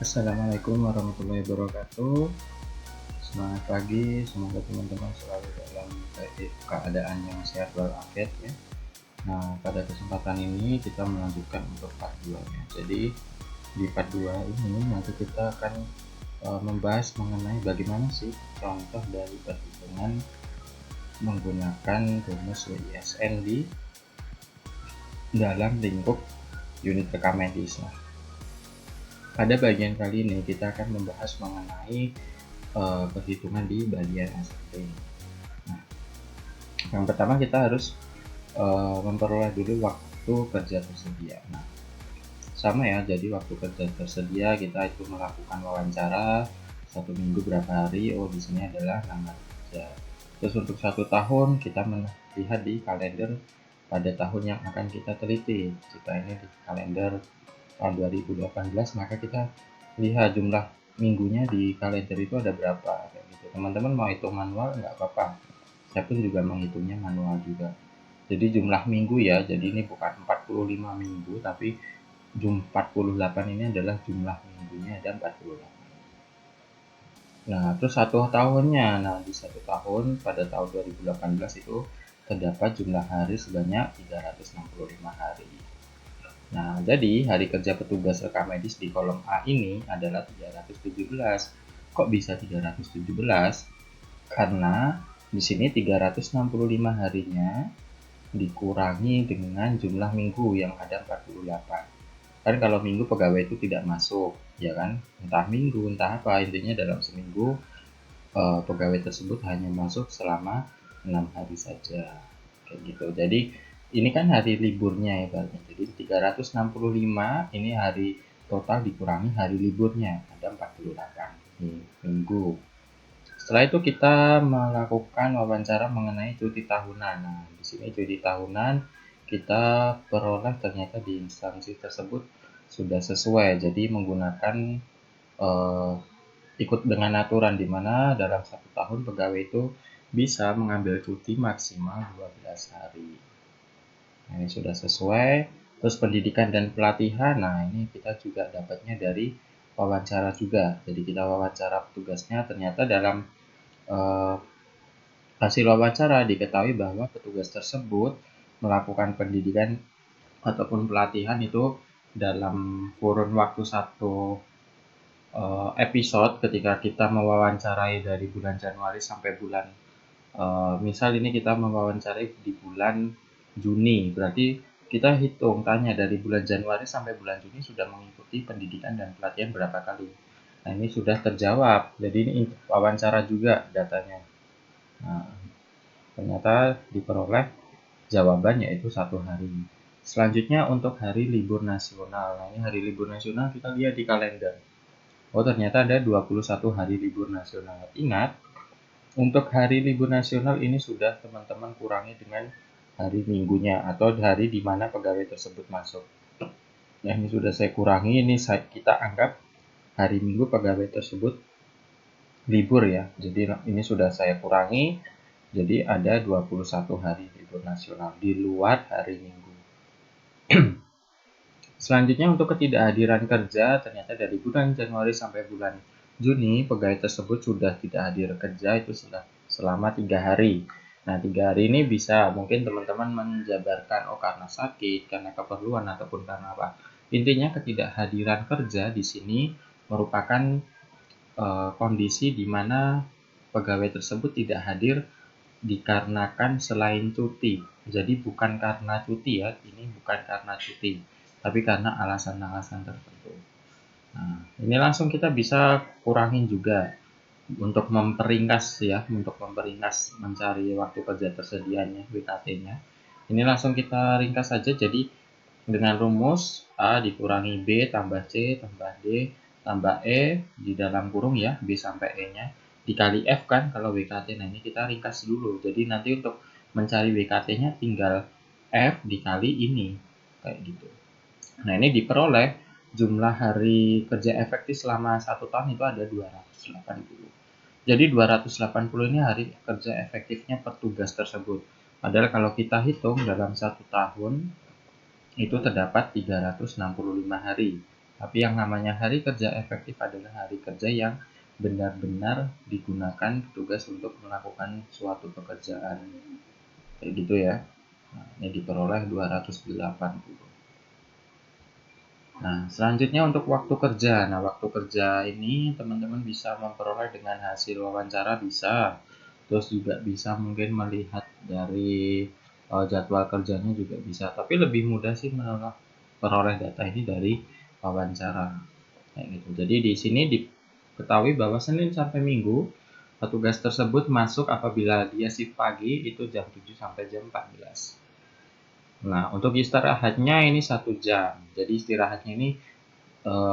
Assalamualaikum warahmatullahi wabarakatuh. Selamat pagi, semoga teman-teman selalu dalam keadaan yang sehat walafiat ya. Nah, pada kesempatan ini kita melanjutkan untuk part 2 ya. Jadi di part 2 ini nanti kita akan membahas mengenai bagaimana sih contoh dari perhitungan menggunakan rumus WISN di dalam lingkup unit rekam medis. Nah, pada bagian kali ini kita akan membahas mengenai perhitungan di bagian SPT. Nah, yang pertama kita harus memperoleh dulu waktu kerja tersedia. Nah, sama ya, jadi waktu kerja tersedia kita itu melakukan wawancara 1 minggu berapa hari. Oh, di sini adalah 6 hari kerja. Terus untuk 1 tahun kita melihat di kalender pada tahun yang akan kita teliti. Jika ini di kalender tahun 2018, maka kita lihat jumlah minggunya di kalender itu ada berapa kayak gitu. Teman-teman mau hitung manual nggak apa-apa, saya pun juga menghitungnya manual juga. Jadi jumlah minggu ya, jadi ini bukan 45 minggu, tapi 48 ini adalah jumlah minggunya, ada 48. Nah, terus 1 tahunnya. Nah, di 1 tahun pada tahun 2018 itu terdapat jumlah hari sebanyak 365 hari. Nah, jadi hari kerja petugas rekam medis di kolom A ini adalah 317. Kok bisa 317? Karena di sini 365 harinya dikurangi dengan jumlah minggu yang ada 48. Kan kalau minggu pegawai itu tidak masuk, ya kan? Entah minggu, entah apa, intinya dalam seminggu pegawai tersebut hanya masuk selama 6 hari saja. Kayak gitu. Jadi ini kan hari liburnya ya, Pak. Jadi 365 ini hari total dikurangi hari liburnya, ada 48 minggu. Setelah itu kita melakukan wawancara mengenai cuti tahunan. Nah, di sini cuti tahunan kita peroleh ternyata di instansi tersebut sudah sesuai. Jadi menggunakan eh, ikut dengan aturan di mana dalam 1 tahun pegawai itu bisa mengambil cuti maksimal 12 hari. Nah, ini sudah sesuai. Terus pendidikan dan pelatihan, nah ini kita juga dapatnya dari wawancara juga. Jadi kita wawancara petugasnya, ternyata dalam eh, hasil wawancara diketahui bahwa petugas tersebut melakukan pendidikan ataupun pelatihan itu dalam kurun waktu 1 episode ketika kita mewawancarai dari bulan Januari sampai bulan misal ini kita mewawancarai di bulan Juni, berarti kita hitung tanya dari bulan Januari sampai bulan Juni sudah mengikuti pendidikan dan pelatihan berapa kali. Nah, ini sudah terjawab. Jadi ini wawancara juga datanya. Nah, ternyata diperoleh jawaban yaitu 1 hari. Selanjutnya untuk hari libur nasional. Nah, ini hari libur nasional kita lihat di kalender. Oh, ternyata ada 21 hari libur nasional. Ingat, untuk hari libur nasional ini sudah teman-teman kurangi dengan hari minggunya atau hari di mana pegawai tersebut masuk. Nah, ini sudah saya kurangi, ini kita anggap hari minggu pegawai tersebut libur ya. Jadi ini sudah saya kurangi, jadi ada 21 hari libur nasional di luar hari minggu. Selanjutnya untuk ketidakhadiran kerja, ternyata dari bulan Januari sampai bulan Juni, pegawai tersebut sudah tidak hadir kerja itu sudah selama 3 hari. Nah, 3 hari ini bisa mungkin teman-teman menjabarkan, oh karena sakit, karena keperluan, ataupun karena apa. Intinya ketidakhadiran kerja di sini merupakan kondisi di mana pegawai tersebut tidak hadir dikarenakan selain cuti. Jadi bukan karena cuti ya, ini bukan karena cuti, tapi karena alasan-alasan tertentu. Nah, ini langsung kita bisa kurangin juga untuk memperingkas ya, untuk memperingkas mencari waktu kerja tersedianya WKT-nya. Ini langsung kita ringkas saja, jadi dengan rumus A dikurangi B tambah C tambah D tambah E di dalam kurung ya, B sampai E-nya dikali F kan kalau WKT. Nah, ini kita ringkas dulu. Jadi nanti untuk mencari WKT-nya tinggal F dikali ini kayak gitu. Nah, ini diperoleh jumlah hari kerja efektif selama 1 tahun itu ada 280. Jadi 280 ini hari kerja efektifnya petugas tersebut. Padahal kalau kita hitung dalam 1 tahun itu terdapat 365 hari. Tapi yang namanya hari kerja efektif adalah hari kerja yang benar-benar digunakan petugas untuk melakukan suatu pekerjaan. Kayak gitu ya. Nah, ini diperoleh 280. Nah, selanjutnya untuk waktu kerja. Nah, waktu kerja ini teman-teman bisa memperoleh dengan hasil wawancara bisa. Terus juga bisa mungkin melihat dari jadwal kerjanya juga bisa. Tapi lebih mudah sih memperoleh data ini dari wawancara. Kayak gitu. Jadi di sini diketahui bahwa Senin sampai Minggu petugas tersebut masuk apabila dia shift pagi itu jam 7 sampai jam 14. Nah, untuk istirahatnya ini 1 jam. Jadi istirahatnya ini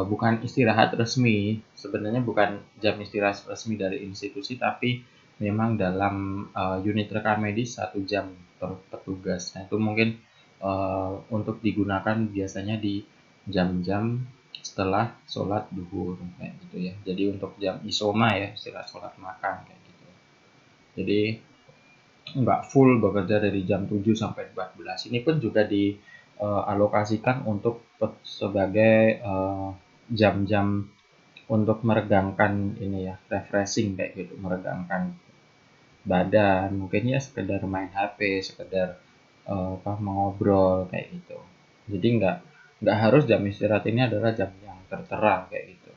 bukan istirahat resmi, sebenarnya bukan jam istirahat resmi dari institusi, tapi memang dalam unit rekam medis 1 jam per petugas. Nah, itu mungkin untuk digunakan biasanya di jam-jam setelah sholat duhur kayak gitu ya. Jadi untuk jam isoma ya, istilah sholat makan kayak gitu. Jadi nggak full bekerja dari jam 7 sampai 14. Ini pun juga dialokasikan untuk sebagai jam-jam untuk meregangkan ini ya, refreshing kayak gitu, meregangkan badan, mungkin ya sekedar main HP, sekedar mengobrol kayak gitu. Jadi nggak harus jam istirahat ini adalah jam yang tertera kayak gitu.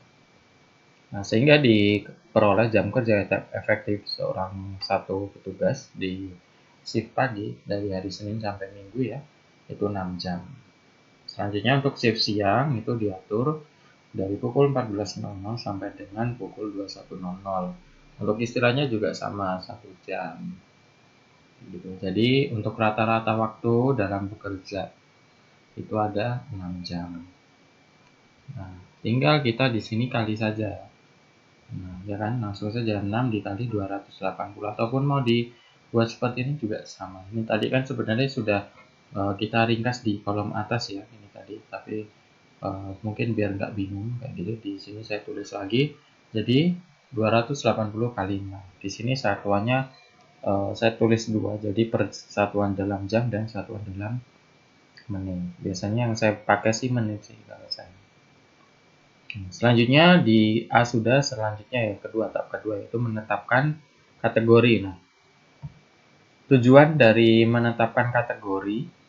Nah, sehingga diperoleh jam kerja efektif seorang satu petugas di shift pagi dari hari Senin sampai Minggu ya, itu 6 jam. Selanjutnya untuk shift siang itu diatur dari pukul 14.00 sampai dengan pukul 21.00. Untuk istirahatnya juga sama 1 jam. Gitu. Jadi untuk rata-rata waktu dalam bekerja itu ada 6 jam. Nah, tinggal kita di sini kali saja. Nah, ya kan langsung saja 6 dikali 280 ataupun mau dibuat seperti ini juga sama. Ini tadi kan sebenarnya sudah kita ringkas di kolom atas ya ini tadi, tapi mungkin biar nggak bingung kayak gitu di sini saya tulis lagi. Jadi 280 kali 6. Di sini satuannya saya tulis 2, jadi persatuan dalam jam dan satuan dalam menit. Biasanya yang saya pakai sih menit sih kalau saya. Selanjutnya di A sudah, selanjutnya ya tahap kedua yaitu menetapkan kategori. Nah, tujuan dari menetapkan kategori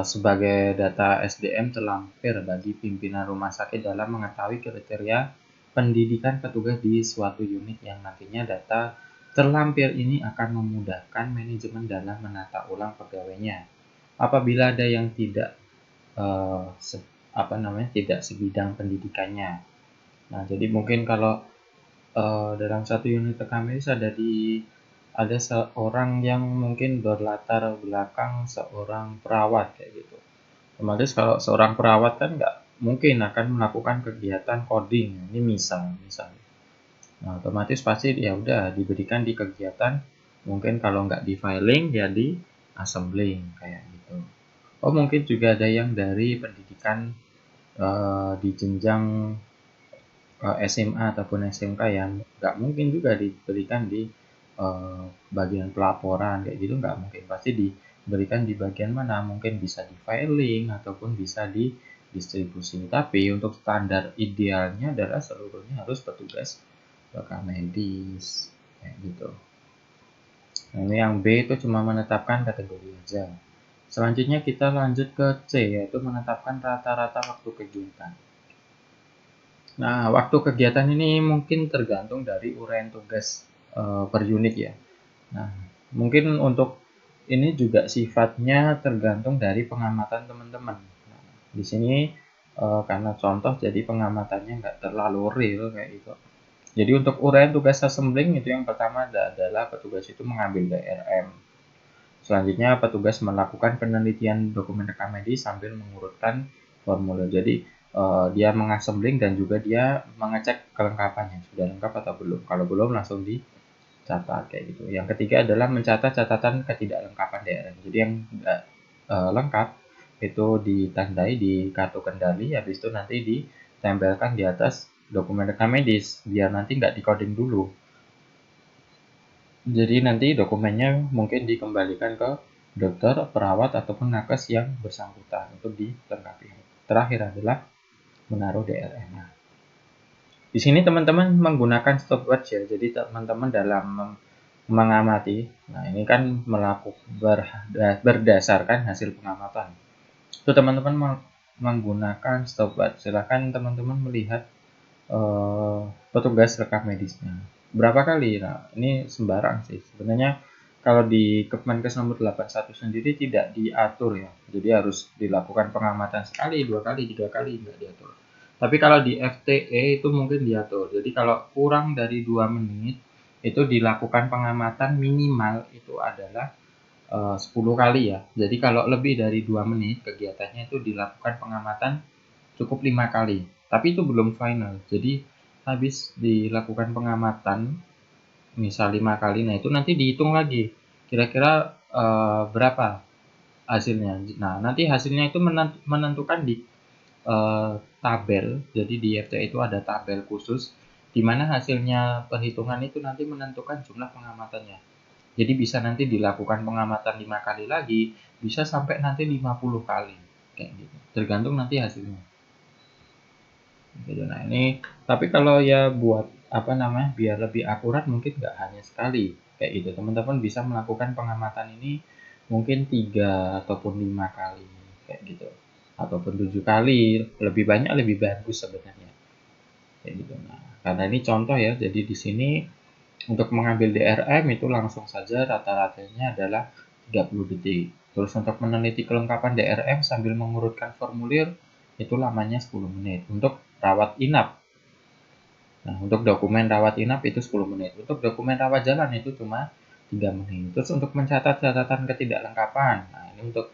sebagai data SDM terlampir bagi pimpinan rumah sakit dalam mengetahui kriteria pendidikan petugas di suatu unit yang nantinya data terlampir ini akan memudahkan manajemen dalam menata ulang pegawainya. Apabila ada yang tidak tidak sebidang pendidikannya. Nah, jadi mungkin kalau dalam satu unit rekam medis ada seorang yang mungkin berlatar belakang seorang perawat kayak gitu. Otomatis kalau seorang perawat kan nggak mungkin akan melakukan kegiatan coding. Ini misal. Nah, otomatis pasti ya udah diberikan di kegiatan mungkin kalau nggak di filing ya di assembling kayak gitu. Oh, mungkin juga ada yang dari pendidikan di jenjang SMA ataupun SMK yang nggak mungkin juga diberikan di bagian pelaporan kayak gitu, nggak mungkin, pasti diberikan di bagian mana, mungkin bisa di filing ataupun bisa di distribusi. Tapi untuk standar idealnya adalah seluruhnya harus petugas rekam medis kayak gitu. Nah, ini yang B itu cuma menetapkan kategori aja. Selanjutnya kita lanjut ke C, yaitu menetapkan rata-rata waktu kegiatan. Nah, waktu kegiatan ini mungkin tergantung dari uraian tugas per unit ya. Nah, mungkin untuk ini juga sifatnya tergantung dari pengamatan teman-teman. Nah, di sini karena contoh jadi pengamatannya nggak terlalu real kayak gitu. Jadi untuk uraian tugas assembling itu yang pertama adalah petugas itu mengambil DRM. Selanjutnya petugas melakukan penelitian dokumen rekam medis sambil mengurutkan formulir. Jadi dia mengassembling dan juga dia mengecek kelengkapannya sudah lengkap atau belum. Kalau belum langsung dicatat kayak gitu. Yang ketiga adalah mencatat catatan ketidaklengkapan DRM. Jadi yang tidak lengkap itu ditandai di kartu kendali, habis itu nanti ditempelkan di atas dokumen rekam medis biar nanti nggak di-coding dulu. Jadi nanti dokumennya mungkin dikembalikan ke dokter, perawat, ataupun nakes yang bersangkutan untuk dilengkapi. Terakhir adalah menaruh DRM. Nah, di sini teman-teman menggunakan stopwatch ya. Jadi teman-teman dalam mengamati, nah ini kan berdasarkan hasil pengamatan. Itu teman-teman menggunakan stopwatch. Silahkan teman-teman melihat petugas rekam medisnya. Berapa kali? Nah, ini sembarang sih. Sebenarnya kalau di Kemenkes nomor 81 sendiri tidak diatur ya. Jadi harus dilakukan pengamatan sekali, 2 kali, 3 kali, nggak diatur. Tapi kalau di FTE itu mungkin diatur. Jadi kalau kurang dari 2 menit itu dilakukan pengamatan minimal itu adalah 10 kali ya. Jadi kalau lebih dari 2 menit kegiatannya itu dilakukan pengamatan cukup 5 kali. Tapi itu belum final. Jadi habis dilakukan pengamatan misal 5 kali, nah itu nanti dihitung lagi. Kira-kira berapa hasilnya. Nah, nanti hasilnya itu menentukan di tabel. Jadi di FTE itu ada tabel khusus di mana hasilnya perhitungan itu nanti menentukan jumlah pengamatannya. Jadi bisa nanti dilakukan pengamatan 5 kali lagi, bisa sampai nanti 50 kali. Kayak gitu. Tergantung nanti hasilnya. Gitu. Nah, ini tapi kalau ya buat apa namanya, biar lebih akurat mungkin nggak hanya sekali. Kayak gitu. Teman-teman bisa melakukan pengamatan ini mungkin 3 ataupun 5 kali kayak gitu. Ataupun 7 kali, lebih banyak lebih bagus sebenarnya. Kayak gitu. Nah, karena ini contoh ya. Jadi di sini untuk mengambil DRM itu langsung saja rata-ratanya adalah 30 detik. Terus untuk meneliti kelengkapan DRM sambil mengurutkan formulir itu lamanya 10 menit. Untuk rawat inap. Nah, untuk dokumen rawat inap itu 10 menit. Untuk dokumen rawat jalan itu cuma 3 menit. Terus untuk mencatat catatan ketidaklengkapan. Nah, ini untuk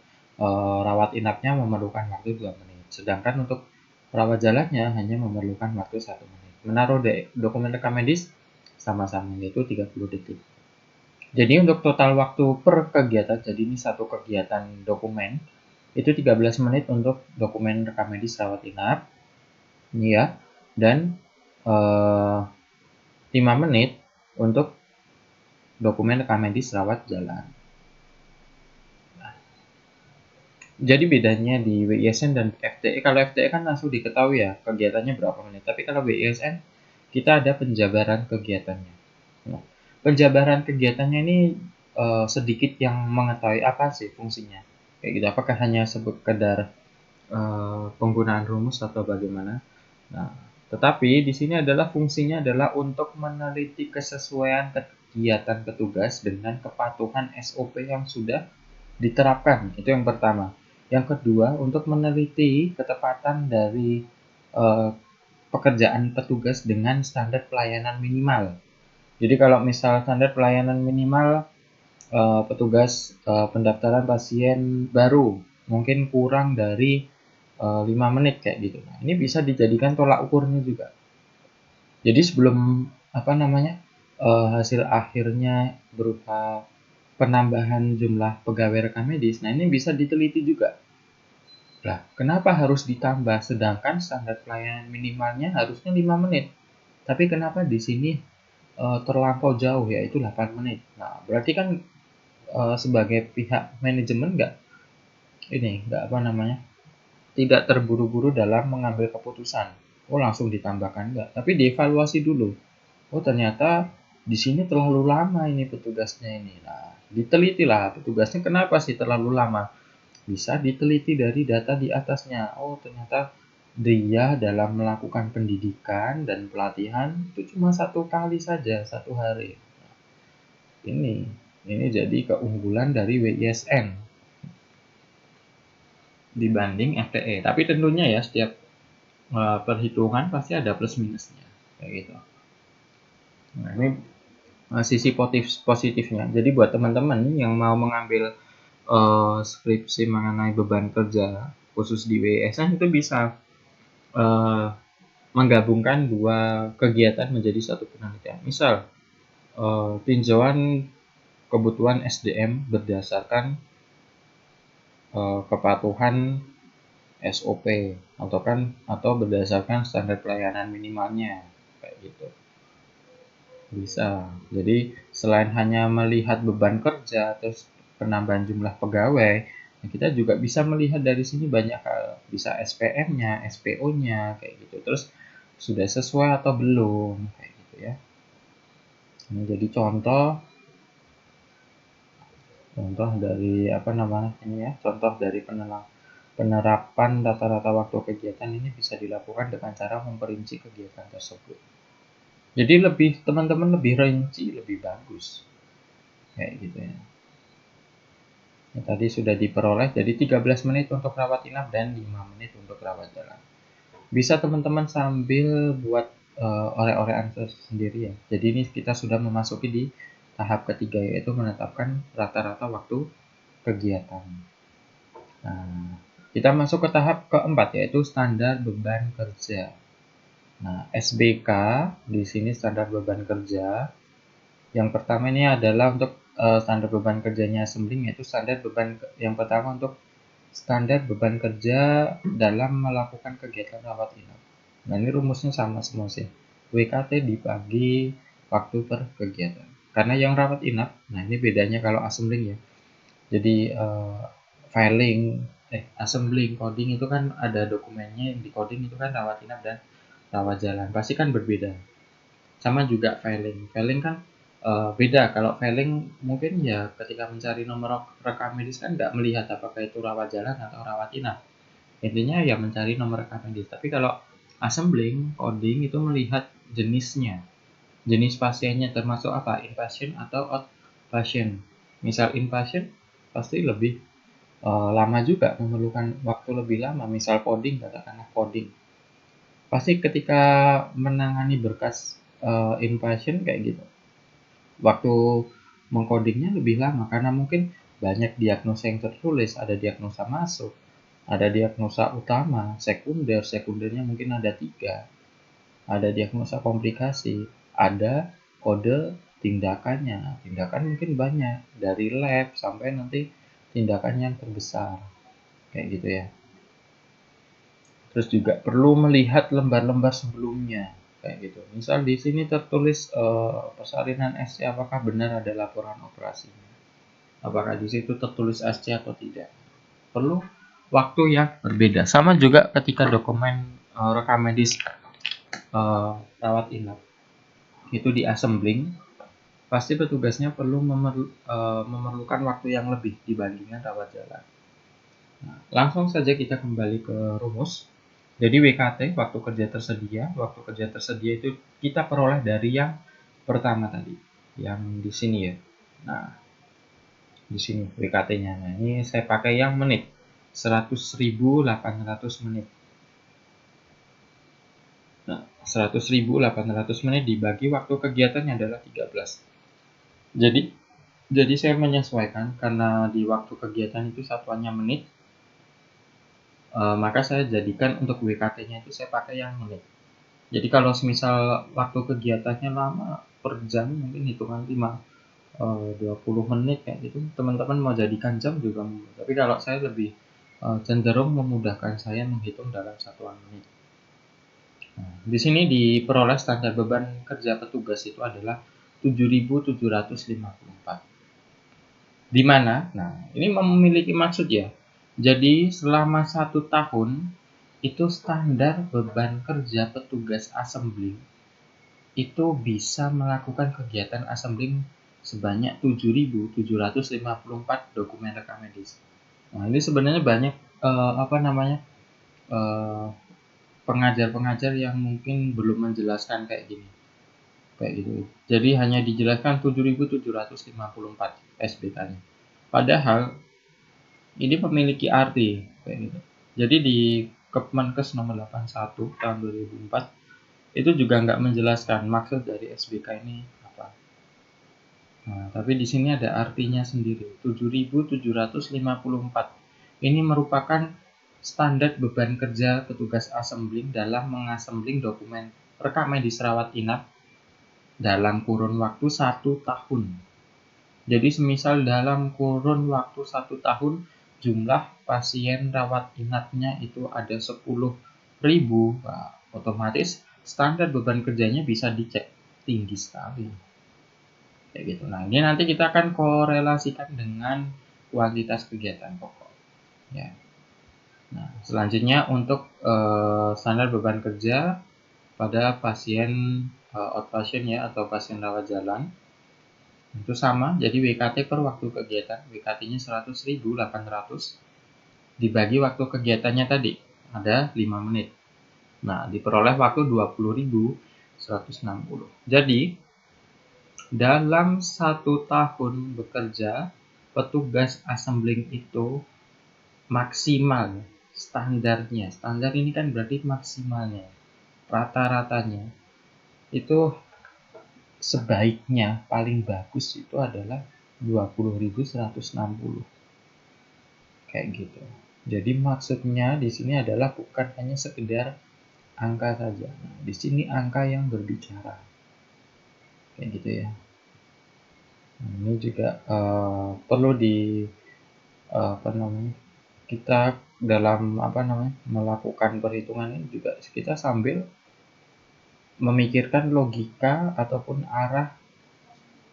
rawat inapnya memerlukan waktu 2 menit. Sedangkan untuk rawat jalannya hanya memerlukan waktu 1 menit. Menaruh dokumen rekam medis sama-sama yaitu 30 detik. Jadi untuk total waktu per kegiatan, jadi ini satu kegiatan dokumen, itu 13 menit untuk dokumen rekam medis rawat inap, ini ya, dan 5 menit untuk dokumen rekam medis rawat jalan. Nah, jadi bedanya di WISN dan FTE, kalau FTE kan langsung diketahui ya kegiatannya berapa menit, tapi kalau WISN kita ada penjabaran kegiatannya. Nah, penjabaran kegiatannya ini sedikit yang mengetahui apa sih fungsinya. Kayak gitu, apakah hanya sekedar penggunaan rumus atau bagaimana. Nah, tetapi di sini adalah fungsinya adalah untuk meneliti kesesuaian kegiatan petugas dengan kepatuhan SOP yang sudah diterapkan. Itu yang pertama. Yang kedua, untuk meneliti ketepatan dari eh, pekerjaan petugas dengan standar pelayanan minimal. Jadi kalau misal standar pelayanan minimal petugas pendaftaran pasien baru mungkin kurang dari 5 menit kayak gitu. Nah, ini bisa dijadikan tolak ukurnya juga. Jadi sebelum apa namanya hasil akhirnya berupa penambahan jumlah pegawai rekam medis, nah ini bisa diteliti juga. Lah, kenapa harus ditambah sedangkan standar pelayanan minimalnya harusnya 5 menit. Tapi kenapa di sini terlampau jauh yaitu 8 menit. Nah, berarti kan sebagai pihak manajemen nggak apa namanya tidak terburu-buru dalam mengambil keputusan. Oh langsung ditambahkan enggak, tapi dievaluasi dulu. Oh ternyata di sini terlalu lama ini petugasnya ini. Nah, ditelitilah petugasnya kenapa sih terlalu lama. Bisa diteliti dari data di atasnya. Oh ternyata dia dalam melakukan pendidikan dan pelatihan itu cuma 1 kali saja 1 hari. Ini jadi keunggulan dari WISN dibanding FTE. Tapi tentunya ya setiap perhitungan pasti ada plus minusnya kayak gitu. Nah, ini sisi positifnya. Jadi buat teman-teman yang mau mengambil skripsi mengenai beban kerja khusus di WISN itu bisa menggabungkan 2 kegiatan menjadi 1 penelitian. Misal tinjauan kebutuhan SDM berdasarkan kepatuhan SOP atau berdasarkan standar pelayanan minimalnya kayak gitu. Bisa. Jadi selain hanya melihat beban kerja terus penambahan jumlah pegawai, Nah, kita juga bisa melihat dari sini banyak hal, bisa SPM-nya, SPO-nya kayak gitu. Terus sudah sesuai atau belum kayak gitu ya. Ini jadi contoh dari apa namanya ini ya, contoh dari penerapan rata-rata waktu kegiatan ini bisa dilakukan dengan cara memperinci kegiatan tersebut. Jadi teman-teman lebih rinci, lebih bagus kayak gitu ya. Nah, tadi sudah diperoleh, jadi 13 menit untuk rawat inap dan 5 menit untuk rawat jalan. Bisa teman-teman sambil buat orek-orekan sendiri ya. Jadi ini kita sudah memasuki di tahap ketiga, yaitu menetapkan rata-rata waktu kegiatan. Nah, kita masuk ke tahap keempat, yaitu standar beban kerja. Nah, SBK di sini standar beban kerja. Yang pertama ini adalah untuk standar beban kerjanya assembling, yaitu standar beban yang pertama untuk standar beban kerja dalam melakukan kegiatan rawat inap. Nah, ini rumusnya sama semua sih. WKT dibagi waktu per kegiatan. Karena yang rawat inap, nah ini bedanya kalau assembling ya. Jadi assembling, coding itu kan ada dokumennya, yang di coding itu kan rawat inap dan rawat jalan. Pasti kan berbeda. Sama juga filing. Filing kan beda. Kalau filing mungkin ya ketika mencari nomor rekam medis kan nggak melihat apakah itu rawat jalan atau rawat inap. Intinya ya mencari nomor rekam medis. Tapi kalau assembling, coding itu melihat jenisnya. Jenis pasiennya termasuk apa? Inpatient atau outpatient. Misal inpatient pasti lebih lama juga, memerlukan waktu lebih lama. Misal coding, katakanlah coding. Pasti ketika menangani berkas inpatient kayak gitu, waktu mengcodingnya lebih lama karena mungkin banyak diagnosa yang tertulis, ada diagnosa masuk, ada diagnosa utama, sekundernya mungkin ada 3, ada diagnosa komplikasi, ada kode tindakan mungkin banyak, dari lab sampai nanti tindakan yang terbesar, kayak gitu ya. Terus juga perlu melihat lembar-lembar sebelumnya, kayak gitu. Misal di sini tertulis persalinan SC, apakah benar ada laporan operasinya? Apakah di situ tertulis SC atau tidak? Perlu waktu yang berbeda. Sama juga ketika dokumen rekam medis rawat inap itu di assembling, pasti petugasnya perlu memerlukan waktu yang lebih dibandingkan rawat jalan. Nah, langsung saja kita kembali ke rumus. Jadi WKT, waktu kerja tersedia itu kita peroleh dari yang pertama tadi, yang di sini ya. Nah, di sini WKT-nya. Nah, ini saya pakai yang menit, 100.800 menit. Nah, 100.800 menit dibagi waktu kegiatannya adalah 13. Jadi saya menyesuaikan karena di waktu kegiatan itu satuannya menit, maka saya jadikan untuk WKT-nya itu saya pakai yang menit. Jadi kalau misal waktu kegiatannya lama per jam mungkin hitungan 20 menit kayak gitu, teman-teman mau jadikan jam juga. Tapi kalau saya lebih cenderung memudahkan saya menghitung dalam satuan menit. Nah, di sini diperoleh standar beban kerja petugas itu adalah 7.754. Di mana? Nah, ini memiliki maksud ya. Jadi selama 1 tahun itu standar beban kerja petugas assembling itu bisa melakukan kegiatan assembling sebanyak 7.754 dokumen rekam medis. Nah, ini sebenarnya banyak pengajar-pengajar yang mungkin belum menjelaskan kayak gini. Kayak gitu. Jadi hanya dijelaskan 7.754 SBK-nya. Padahal ini memiliki arti kayak gitu. Jadi di Kepmenkes nomor 81 tahun 2004 itu juga nggak menjelaskan maksud dari SBK ini apa. Nah, tapi di sini ada artinya sendiri. 7.754 ini merupakan standar beban kerja petugas assembling dalam mengassembling dokumen rekam medis rawat inap dalam kurun waktu 1 tahun. Jadi semisal dalam kurun waktu 1 tahun jumlah pasien rawat inapnya itu ada 10.000, nah, otomatis standar beban kerjanya bisa dicek tinggi sekali. Kayak gitu. Nah, ini nanti kita akan korelasikan dengan kuantitas kegiatan pokok. ya. Nah, selanjutnya untuk standar beban kerja pada pasien outpatient ya, atau pasien rawat jalan itu sama, jadi WKT per waktu kegiatan, WKT-nya 100.800 dibagi waktu kegiatannya tadi ada 5 menit. Nah, diperoleh waktu 20.160. Jadi dalam 1 tahun bekerja, petugas assembling itu maksimal standarnya. Standar ini kan berarti maksimalnya. Rata-ratanya itu sebaiknya paling bagus itu adalah 20.160. Kayak gitu. Jadi maksudnya di sini adalah bukan hanya sekedar angka saja. Nah, di sini angka yang berbicara. Kayak gitu ya. Nah, ini juga perlu di kita dalam melakukan perhitungan ini juga kita sambil memikirkan logika ataupun arah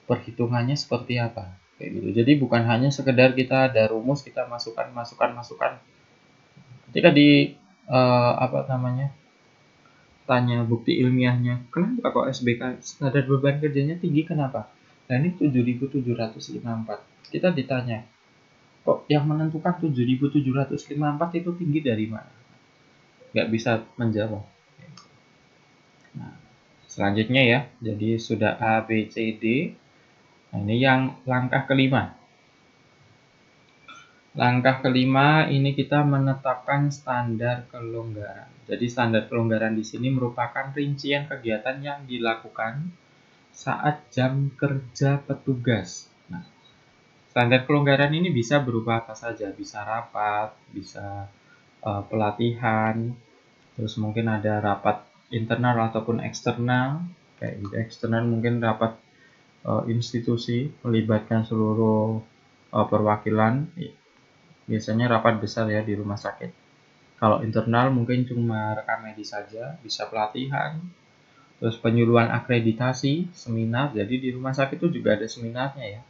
perhitungannya seperti apa, kayak gitu. Jadi bukan hanya sekedar kita ada rumus kita masukkan. Ketika di tanya bukti ilmiahnya, kenapa kok SBK standar beban kerjanya tinggi, kenapa? Nah, ini 7.754. Kita ditanya, kok yang menentukan 7.754 itu tinggi dari mana? Nggak bisa menjawab. Nah, selanjutnya ya, jadi sudah A, B, C, D. Nah, ini yang langkah kelima. Langkah kelima ini kita menetapkan standar kelonggaran. Jadi standar kelonggaran di sini merupakan rincian kegiatan yang dilakukan saat jam kerja petugas. Nah, standar kelonggaran ini bisa berupa apa saja, bisa rapat, bisa pelatihan, terus mungkin ada rapat internal ataupun eksternal. Kayak gitu, eksternal mungkin rapat institusi melibatkan seluruh perwakilan, biasanya rapat besar ya di rumah sakit. Kalau internal mungkin cuma rekam medis saja, bisa pelatihan, terus penyuluhan akreditasi, seminar. Jadi di rumah sakit itu juga ada seminarnya ya,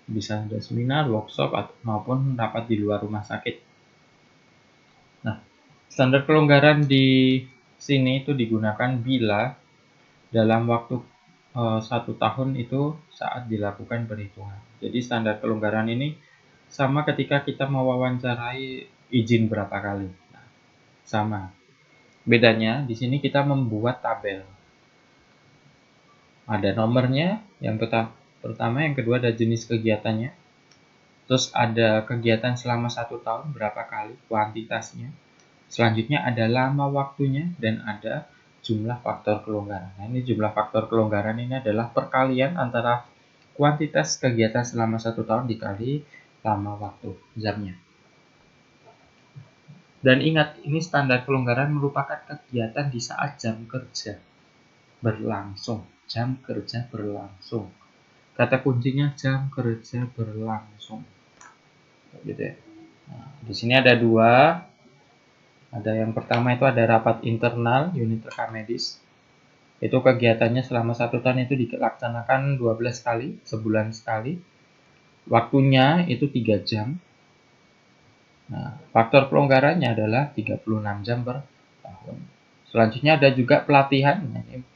bisa ada seminar, workshop, maupun rapat di luar rumah sakit. Nah, standar kelonggaran di sini itu digunakan bila dalam waktu 1 tahun itu saat dilakukan perhitungan. Jadi standar kelonggaran ini sama ketika kita mewawancarai izin berapa kali. Nah, sama. Bedanya di sini kita membuat tabel. Ada nomornya, yang pertama, yang kedua ada jenis kegiatannya. Terus ada kegiatan selama 1 tahun berapa kali, kuantitasnya. Selanjutnya ada lama waktunya dan ada jumlah faktor kelonggaran. Nah, ini jumlah faktor kelonggaran ini adalah perkalian antara kuantitas kegiatan selama 1 tahun dikali lama waktu jamnya. Dan ingat, ini standar kelonggaran merupakan kegiatan di saat jam kerja berlangsung. Jam kerja berlangsung. Kata kuncinya jam kerja berlangsung. Gitu ya. Nah, di sini ada dua. Ada yang pertama itu ada rapat internal unit rekam medis. Itu kegiatannya selama 1 tahun itu dilaksanakan 12 kali, sebulan sekali. Waktunya itu 3 jam. Nah, faktor pelonggarannya adalah 36 jam per tahun. Selanjutnya ada juga pelatihan. Nah, ini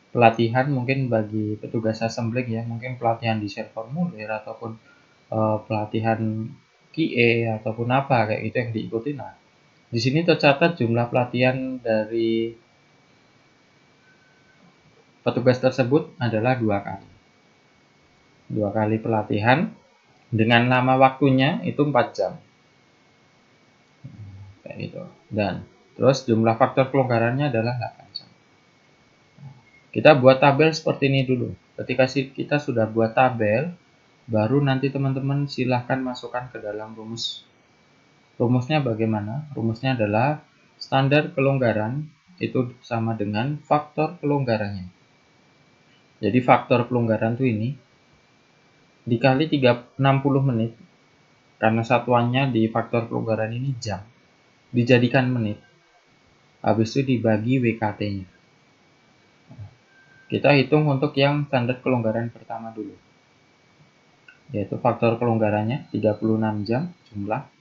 pelatihan mungkin bagi petugas assembling ya, mungkin pelatihan di share formulir ataupun pelatihan QA ataupun apa kayak itu yang diikuti. Nah, di sini tercatat jumlah pelatihan dari petugas tersebut adalah 2 kali. 2 kali pelatihan dengan lama waktunya itu 4 jam. Kayak gitu. Dan terus jumlah faktor pelonggarannya adalah 8 jam. Kita buat tabel seperti ini dulu. Ketika kita sudah buat tabel, baru nanti teman-teman silahkan masukkan ke dalam rumus. Rumusnya bagaimana? Rumusnya adalah standar kelonggaran itu sama dengan faktor kelonggarannya. Jadi faktor kelonggaran itu ini dikali 60 menit, karena satuannya di faktor kelonggaran ini jam, dijadikan menit. Habis itu dibagi WKT-nya. Kita hitung untuk yang standar kelonggaran pertama dulu, yaitu faktor kelonggarannya 36 jam jumlah.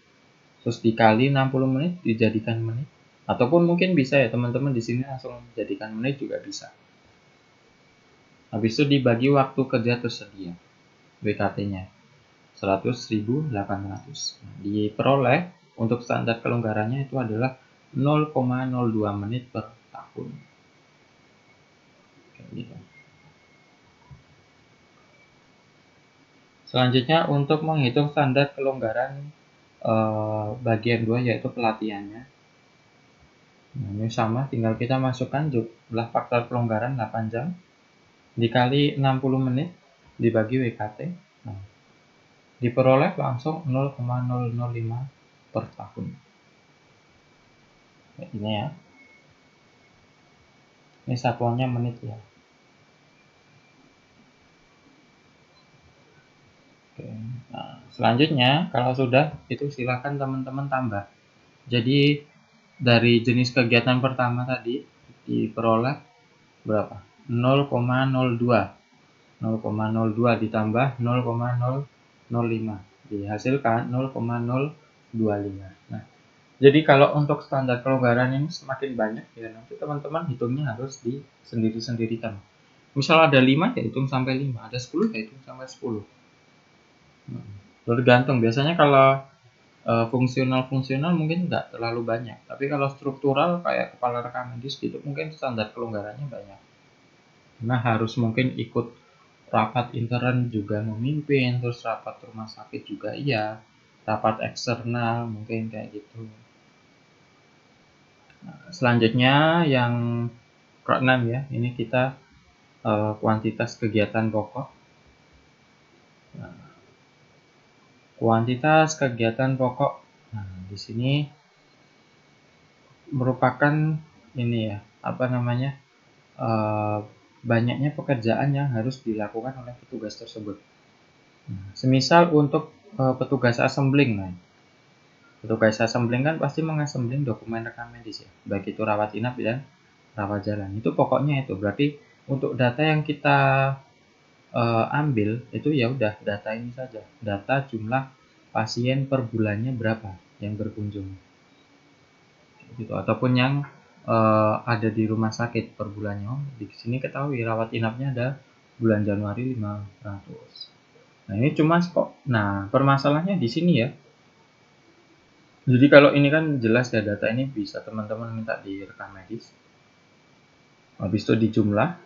terus dikali 60 menit dijadikan menit, ataupun mungkin bisa ya teman-teman di sini langsung jadikan menit juga bisa. Habis itu dibagi waktu kerja tersedia, WKT-nya 100.800. Diperoleh untuk standar kelonggarannya itu adalah 0,02 menit per tahun. Kayak gitu. Selanjutnya untuk menghitung standar kelonggaran bagian 2 yaitu pelatihannya. Nah, ini sama, tinggal kita masukkan jumlah faktor kelonggaran 8 jam dikali 60 menit dibagi WKT. Nah, diperoleh langsung 0,005 per tahun. Ini ya. Ini satuannya menit ya. Oke. Nah, selanjutnya kalau sudah itu silakan teman-teman tambah. Jadi dari jenis kegiatan pertama tadi diperoleh berapa? 0,02. 0,02 ditambah 0,005 dihasilkan 0,025. Nah, jadi kalau untuk standar kelonggaran ini semakin banyak ya nanti teman-teman hitungnya harus di sendiri-sendirikan. Misal ada 5 ya hitung sampai 5, ada 10 ya hitung sampai 10. Tergantung, biasanya kalau fungsional mungkin nggak terlalu banyak, tapi kalau struktural kayak kepala rekam medis gitu mungkin standar kelonggarannya banyak. Nah, harus mungkin ikut rapat intern juga memimpin, terus rapat rumah sakit juga iya, rapat eksternal mungkin kayak gitu. Nah, selanjutnya yang ke-6 ya, ini kita kuantitas kegiatan pokok. Nah, kuantitas kegiatan pokok. Nah, di sini merupakan ini ya, apa namanya? Banyaknya pekerjaan yang harus dilakukan oleh petugas tersebut. Nah, semisal untuk petugas assembling, nah, petugas assembling kan pasti mengassembling dokumen rekam medis ya, baik itu rawat inap dan rawat jalan. Itu pokoknya itu. Berarti untuk data yang kita ambil itu ya udah data ini saja, data jumlah pasien per bulannya berapa yang berkunjung, gitu. Ataupun yang ada di rumah sakit per bulannya. Oh, di sini ketahui rawat inapnya ada bulan Januari 500. Nah, ini cuma kok. Nah, permasalahannya di sini ya. Jadi kalau ini kan jelas ya, data ini bisa teman-teman minta di rekam medis. Habis itu dijumlah.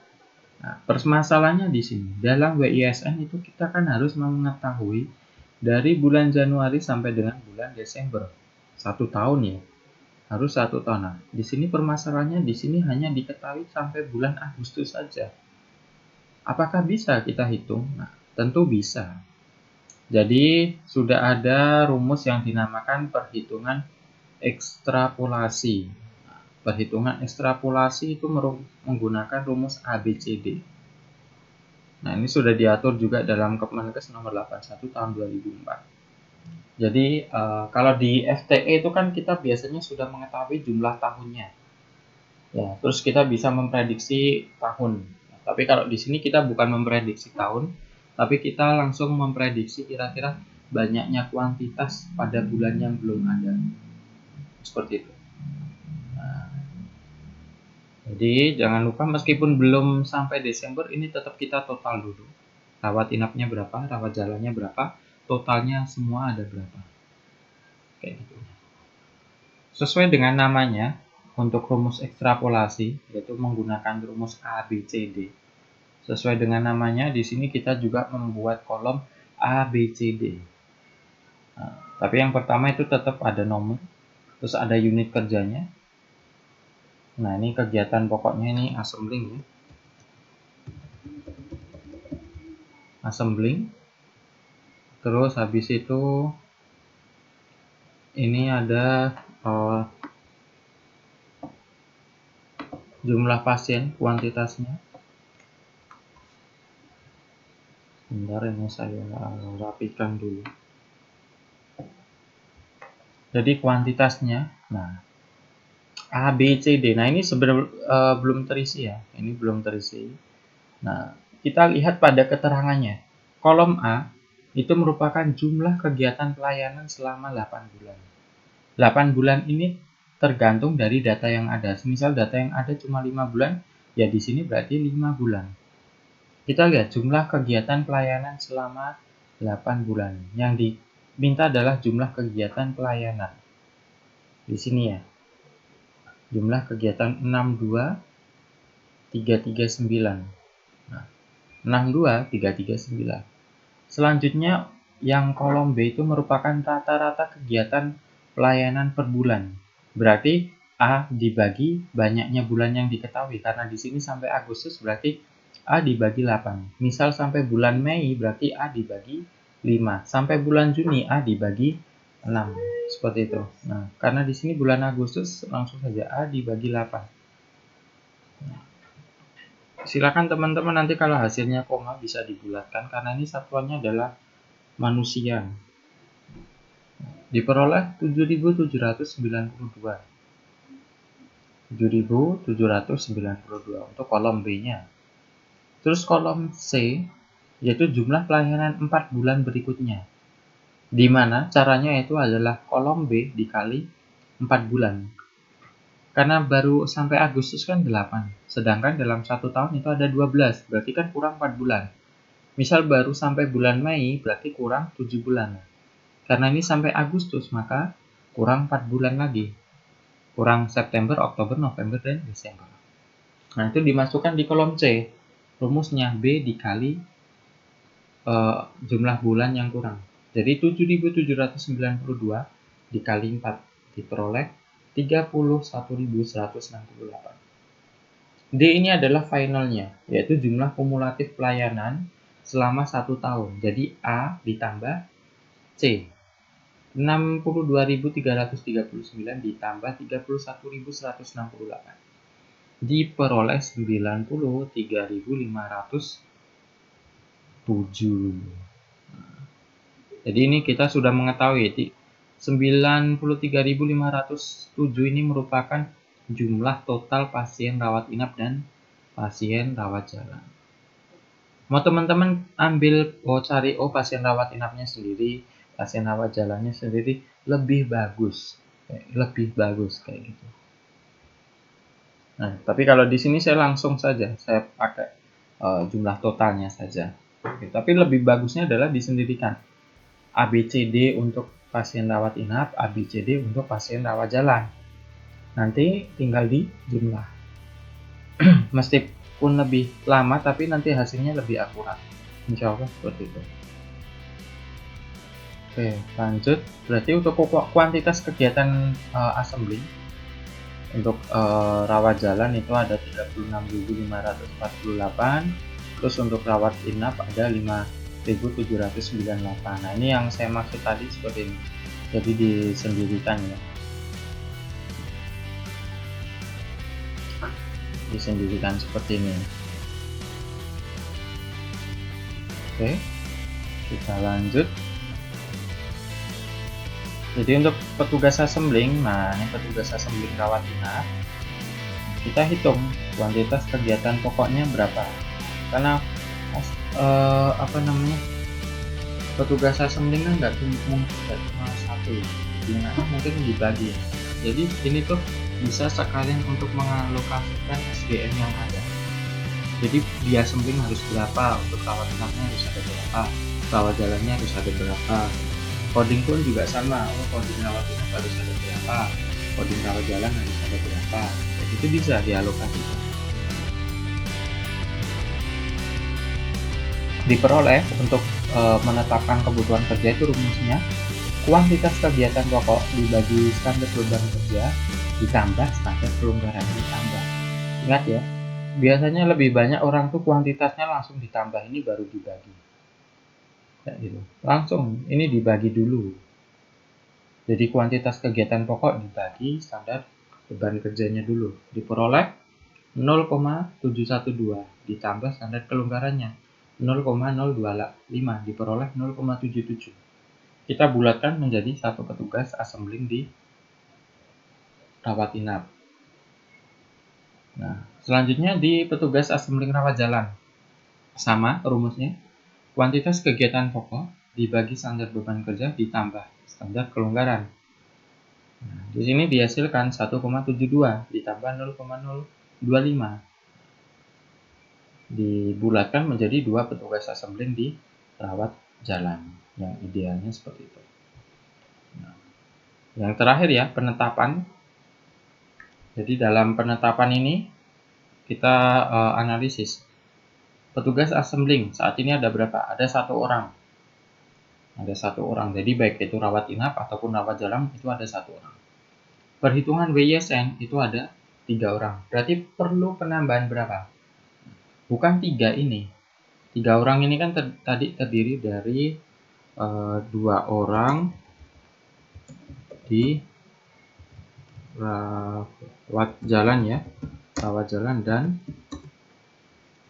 Nah, permasalahannya di sini. Dalam WISN itu kita kan harus mengetahui dari bulan Januari sampai dengan bulan Desember. 1 tahun ya. Harus 1 tahun. Nah, di sini permasalahannya di sini hanya diketahui sampai bulan Agustus saja. Apakah bisa kita hitung? Nah, tentu bisa. Jadi sudah ada rumus yang dinamakan perhitungan ekstrapolasi. Nah, perhitungan ekstrapolasi itu menggunakan rumus ABCD. Nah, ini sudah diatur juga dalam Kemenkes nomor 81 tahun 2004. Jadi kalau di FTE itu kan kita biasanya sudah mengetahui jumlah tahunnya. Ya, terus kita bisa memprediksi tahun. Nah, tapi kalau di sini kita bukan memprediksi tahun, tapi kita langsung memprediksi kira-kira banyaknya kuantitas pada bulan yang belum ada. Seperti itu. Nah, jadi jangan lupa meskipun belum sampai Desember ini tetap kita total dulu. Rawat inapnya berapa, rawat jalannya berapa, totalnya semua ada berapa. Kayak gitu. Sesuai dengan namanya, untuk rumus ekstrapolasi yaitu menggunakan rumus ABCD. Sesuai dengan namanya, di sini kita juga membuat kolom ABCD. Nah, tapi yang pertama itu tetap ada nomor, terus ada unit kerjanya. Nah, ini kegiatan pokoknya ini assembling ya. Assembling. Terus habis itu ini ada jumlah pasien, kuantitasnya. Bentar, ini saya rapikan dulu. Jadi kuantitasnya, nah A, B, C, D. Nah, ini sebenarnya belum terisi ya. Ini belum terisi. Nah, kita lihat pada keterangannya. Kolom A itu merupakan jumlah kegiatan pelayanan selama 8 bulan. 8 bulan ini tergantung dari data yang ada. Misal data yang ada cuma 5 bulan, ya di sini berarti 5 bulan. Kita lihat jumlah kegiatan pelayanan selama 8 bulan. Yang diminta adalah jumlah kegiatan pelayanan. Di sini ya. Jumlah kegiatan 62339. Nah, 62339. Selanjutnya yang kolom B itu merupakan rata-rata kegiatan pelayanan per bulan. Berarti A dibagi banyaknya bulan yang diketahui, karena di sini sampai Agustus berarti A dibagi 8. Misal sampai bulan Mei berarti A dibagi 5. Sampai bulan Juni A dibagi 6. Seperti itu. Nah, karena di sini bulan Agustus langsung saja A dibagi 8. Silakan teman-teman nanti kalau hasilnya koma bisa dibulatkan karena ini satuannya adalah manusia. Diperoleh 7.792. 7.792 untuk kolom B-nya. Terus kolom C yaitu jumlah pelayanan 4 bulan berikutnya. Di mana caranya itu adalah kolom B dikali 4 bulan. Karena baru sampai Agustus kan 8, sedangkan dalam 1 tahun itu ada 12, berarti kan kurang 4 bulan. Misal baru sampai bulan Mei, berarti kurang 7 bulan. Karena ini sampai Agustus, maka kurang 4 bulan lagi. Kurang September, Oktober, November, dan Desember. Nah, itu dimasukkan di kolom C. Rumusnya B dikali jumlah bulan yang kurang. Jadi 7.792 dikali 4 diperoleh 31.168. D ini adalah finalnya, yaitu jumlah kumulatif pelayanan selama 1 tahun. Jadi A ditambah C. 62.339 ditambah 31.168 diperoleh 93.507. Jadi ini kita sudah mengetahui 93.507 ini merupakan jumlah total pasien rawat inap dan pasien rawat jalan. Mau teman-teman ambil cari pasien rawat inapnya sendiri, pasien rawat jalannya sendiri, lebih bagus kayak gitu. Nah, tapi kalau di sini saya langsung saja saya pakai jumlah totalnya saja. Oke, tapi lebih bagusnya adalah disendirikan. ABCD untuk pasien rawat inap, ABCD untuk pasien rawat jalan. Nanti tinggal di jumlah. Meskipun lebih lama, tapi nanti hasilnya lebih akurat. Insya Allah seperti itu. Oke, lanjut. Berarti untuk kuantitas kegiatan assembly untuk rawat jalan itu ada 36.548. Terus untuk rawat inap ada 5.798. Nah, ini yang saya maksud tadi seperti ini. Jadi disendirikan ya. Disendirikan seperti ini. Oke, kita lanjut. Jadi untuk petugas assembling, nah ini petugas assembling rawat inap, kita hitung kuantitas kegiatan pokoknya berapa. Karena petugas assembling kan nggak cuma satu, mungkin dibagi. Jadi ini tuh bisa sekalian untuk mengalokasikan SDM yang ada. Jadi di assembling harus berapa, untuk rawat inapnya harus ada berapa, rawat jalannya harus ada berapa. Coding pun juga sama, coding rawat inap harus ada berapa, coding rawat jalan harus ada berapa. Itu bisa dialokasikan. Diperoleh untuk menetapkan kebutuhan kerja itu rumusnya kuantitas kegiatan pokok dibagi standar beban kerja ditambah standar pelonggaran ditambah. Ingat ya, biasanya lebih banyak orang tuh kuantitasnya langsung ditambah, ini baru dibagi. Ya, gitu. Langsung ini dibagi dulu. Jadi kuantitas kegiatan pokok dibagi standar beban kerjanya dulu. Diperoleh 0,712 ditambah standar kelonggarannya 0,025 diperoleh 0,77. Kita bulatkan menjadi satu petugas assembling di rawat inap. Nah, selanjutnya di petugas assembling rawat jalan. Sama rumusnya. Kuantitas kegiatan pokok dibagi standar beban kerja ditambah standar kelonggaran. Nah, di sini dihasilkan 1,72 ditambah 0,025. Dibulatkan menjadi 2 petugas assembling di rawat jalan. Yang idealnya seperti itu. Nah, yang terakhir ya, penetapan. Jadi dalam penetapan ini kita analisis. Petugas assembling saat ini ada berapa? Ada 1 orang. Ada 1 orang. Jadi baik itu rawat inap ataupun rawat jalan itu ada 1 orang. Perhitungan WISN itu ada 3 orang. Berarti perlu penambahan berapa? Bukan 3 ini. 3 orang ini kan tadi terdiri dari 2 orang di rawat jalan ya. Rawat jalan dan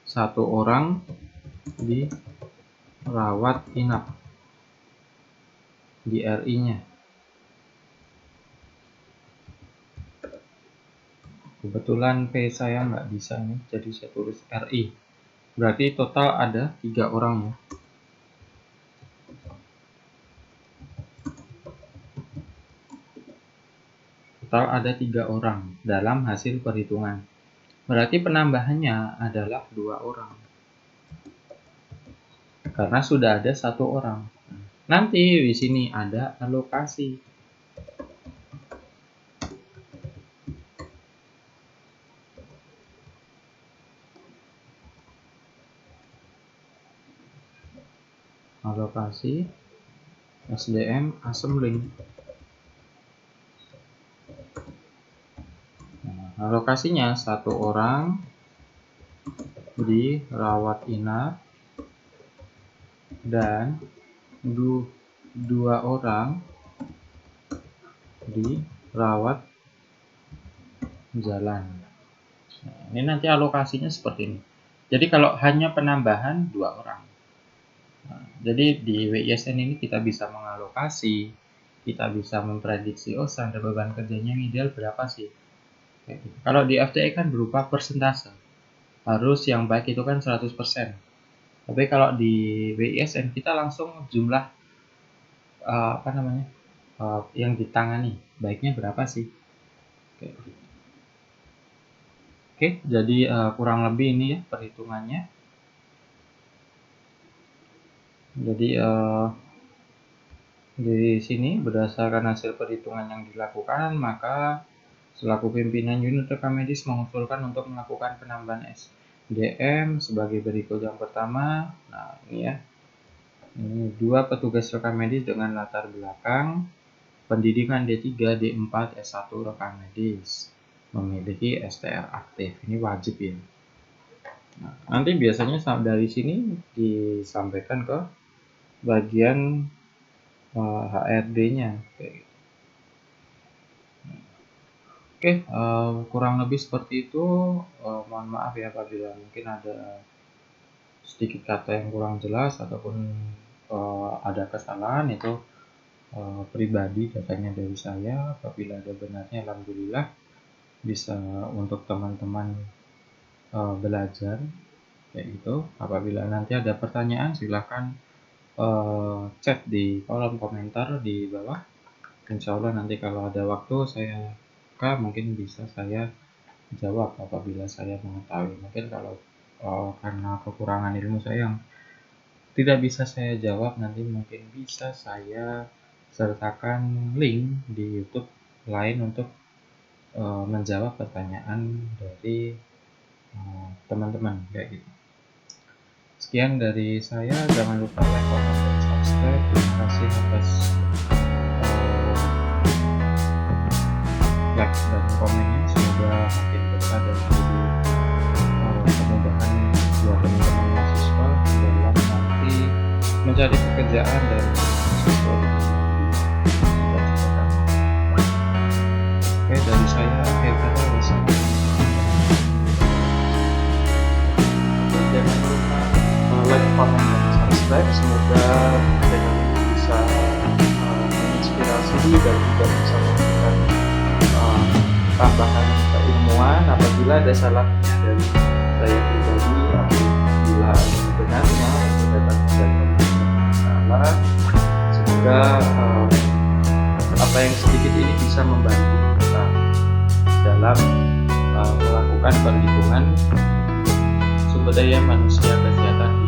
1 orang di rawat inap di RI-nya. Kebetulan P saya nggak bisa nih, jadi saya tulis RI. Berarti total ada 3 orang ya. Total ada 3 orang dalam hasil perhitungan. Berarti penambahannya adalah 2 orang. Karena sudah ada 1 orang. Nanti di sini ada alokasi. Alokasi SDM assembling. Nah, alokasinya 1 orang di rawat inap dan 2 orang di rawat jalan. Nah, ini nanti alokasinya seperti ini. Jadi kalau hanya penambahan 2 orang. Nah, jadi di WISN ini kita bisa mengalokasi, kita bisa memprediksi standar beban kerjanya yang ideal berapa sih. Kalau di FTE kan berupa persentase. Harus yang baik itu kan 100%. Tapi kalau di WISN kita langsung jumlah yang ditangani baiknya berapa sih. Oke, jadi kurang lebih ini ya perhitungannya. Jadi di sini berdasarkan hasil perhitungan yang dilakukan, maka selaku pimpinan unit rekam medis mengusulkan untuk melakukan penambahan SDM sebagai berikut. Yang pertama, nah ini ya, ini 2 petugas rekam medis dengan latar belakang pendidikan D3, D4, S1 rekam medis, memiliki STR aktif. Ini wajib ya. Nah, nanti biasanya dari sini disampaikan ke bagian HRD-nya. Oke, kurang lebih seperti itu. Mohon maaf ya apabila mungkin ada sedikit kata yang kurang jelas ataupun ada kesalahan, itu pribadi datanya dari saya. Apabila ada benarnya, alhamdulillah bisa untuk teman-teman belajar kayak gitu. Apabila nanti ada pertanyaan, silahkan chat di kolom komentar di bawah. Insya Allah nanti kalau ada waktu mungkin bisa saya jawab apabila saya mengetahui. Mungkin kalau karena kekurangan ilmu saya yang tidak bisa saya jawab, nanti mungkin bisa saya sertakan link di YouTube lain untuk menjawab pertanyaan dari teman-teman kayak gitu. Sekian dari saya, jangan lupa like, comment, dan subscribe. Terima kasih atas like dan komennya, semoga makin besar dan menjadi kemudahan buat teman-teman mahasiswa dalam nanti mencari pekerjaan dan sesuai dengan Oke, dari saya akhir kata, jangan lupa like, comment, dan subscribe. Semoga channel ini bisa menginspirasi dan juga bisa memberikan tambahan keilmuan. Apabila ada salahnya dari saya pribadi, apabila ada benarnya untuk datang dari salah, semoga apa yang sedikit ini bisa membantu kita dalam melakukan perhitungan sumber daya manusia kesehatan